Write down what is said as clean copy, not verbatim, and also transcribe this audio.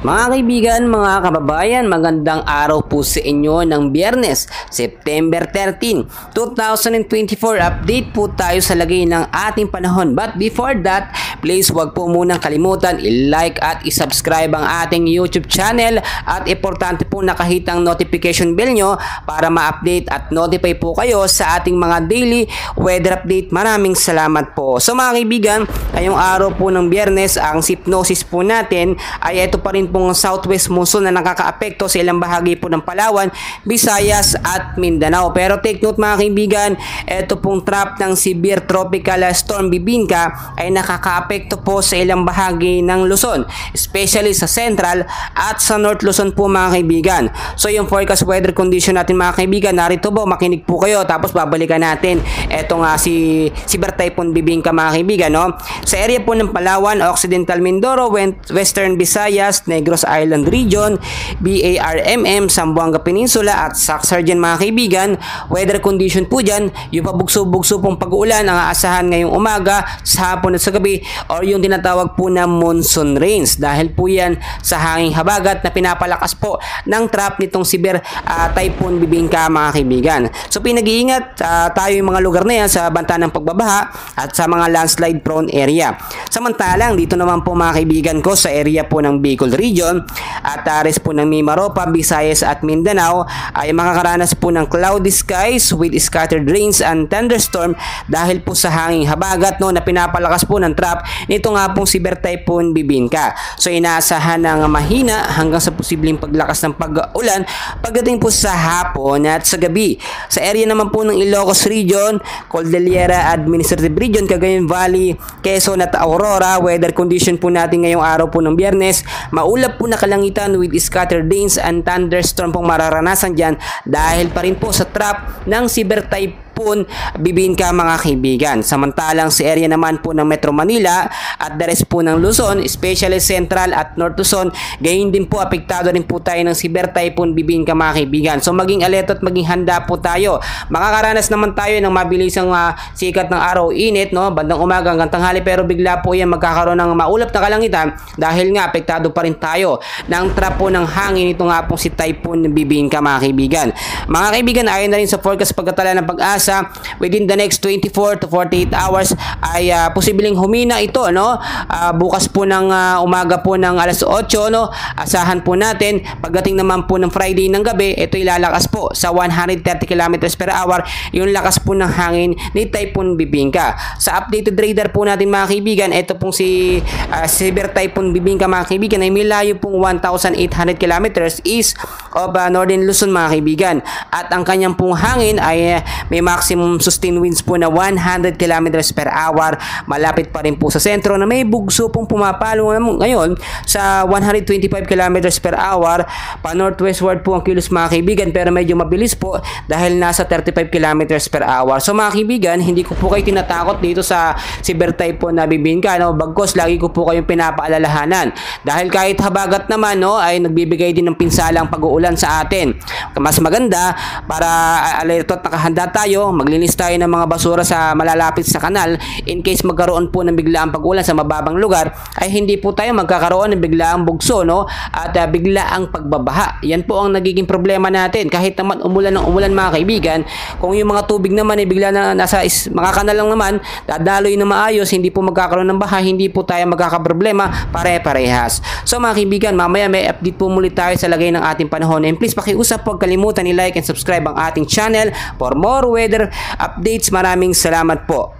Mga kaibigan, mga kababayan, magandang araw po sa inyo ng Biyernes, September 13, 2024. Update po tayo sa lagay ng ating panahon. But before that, please wag po munang kalimutan i-like at i-subscribe ang ating YouTube channel at importante po nakahit ang notification bell nyo para ma-update at notify po kayo sa ating mga daily weather update. Maraming salamat po. So mga kaibigan, ngayong araw po ng Biyernes, ang hypnosis po natin ay ito pa rin pong southwest monsoon na nakakaapekto sa ilang bahagi po ng Palawan, Visayas at Mindanao. Pero take note mga kaibigan, ito pong trap ng severe tropical storm Bibingka ay nakakaapekto po sa ilang bahagi ng Luzon, especially sa Central at sa North Luzon po mga kaibigan. So yung forecast weather condition natin mga kaibigan, narito po, makinig po kayo tapos babalikan natin. Ito nga si Severe Typhoon Bibingka mga kaibigan, no? Sa area po ng Palawan, Occidental Mindoro, Western Visayas, Negros Island Region, BARMM, Zamboanga Peninsula at Sacsayhuaman mga kaibigan, weather condition po dyan, yung pabugso-bugso pong pag-uulan ang aasahan ngayong umaga, sa hapon at sa gabi, or yung tinatawag po na monsoon rains. Dahil po yan sa hanging habagat na pinapalakas po ng trap nitong Severe Typhoon Bibingka mga kaibigan. So pinag-iingat tayo yung mga lugar na yan sa banta ng pagbabaha at sa mga landslide prone area. Samantalang dito naman po mga kaibigan ko sa area po ng Bicol Region at rest po ng Mimaropa, Visayas at Mindanao ay makakaranas po ng cloudy skies with scattered rains and thunderstorm dahil po sa hanging habagat na pinapalakas po ng trap nito nga pong Severe Typhoon Bibingka. So inaasahan ng mahina hanggang sa posibleng paglakas ng pag-ulan pagdating po sa hapon at sa gabi. Sa area naman po ng Ilocos Region, Cordillera Administrative Region, Cagayan Valley, Quezon at Aurora, weather condition po natin ngayong araw po ng Biyernes, maulap po na kalangitan with scattered rains and thunderstorm pong mararanasan dyan dahil pa rin po sa trap ng Severe Typhoon Bibingka mga kaibigan. Samantalang sa area naman po ng Metro Manila at the rest po ng Luzon, especially Central at North Luzon, gayon din po apektado rin po tayo ng Severe Typhoon Bibingka mga kaibigan. So maging alerto at maging handa po tayo. Makakaranas naman tayo ng mabilisang sikat ng araw, init, no, bandang umaga hanggang tanghali, pero bigla po yan magkakaroon ng maulap na kalangitan dahil nga apektado pa rin tayo ng trap po ng hangin ito nga pong si Typhoon Bibingka mga kaibigan. Mga kaibigan, ayon na rin sa forecast pagkatala ng Pag-asa, within the next 24 to 48 hours ay posibleng humina ito, no? Bukas po ng umaga po ng alas 8, no? Asahan po natin pagdating naman po ng Friday ng gabi, ito ilalakas po sa 130 km per hour yung lakas po ng hangin ni Typhoon Bibingka. Sa updated radar po natin mga kaibigan, ito pong si Severe Typhoon Bibingka mga kaibigan ay milayo pong 1,800 km east of Northern Luzon mga kaibigan, at ang kanyang pong hangin ay may maximum sustained winds po na 100 km per hour. Malapit pa rin po sa sentro na may bugso pong pumapalo ngayon sa 125 km per hour. Pa northwestward po ang kilos mga kaibigan, pero medyo mabilis po dahil nasa 35 km per hour. So mga kaibigan, hindi ko po kayo tinatakot dito sa Severe Typhoon na Bibingka, no? Bagkos lagi ko po kayong pinapaalalahanan dahil kahit habagat naman, no, ay nagbibigay din ng pinsalang pag-uulan sa atin. Mas maganda para alerto at nakahanda tayo, maglinis tayo ng mga basura sa malalapit sa kanal in case magkaroon po ng biglaang pag-ulan sa mababang lugar, ay hindi po tayo magkakaroon ng biglaang bugso, no, at biglaang pagbabaha. Yan po ang nagiging problema natin. Kahit naman umulan ng umulan mga kaibigan, kung yung mga tubig naman ay bigla na nasa mga kanal lang naman, dadaloy na maayos, hindi po magkakaroon ng baha, hindi po tayo magkakaproblema, pare-parehas. So mga kaibigan, mamaya may update po muli tayo sa lagay ng ating panahon. And please pakiusap, huwag kalimutan i-like and subscribe ang ating channel for more weather updates. Maraming salamat po.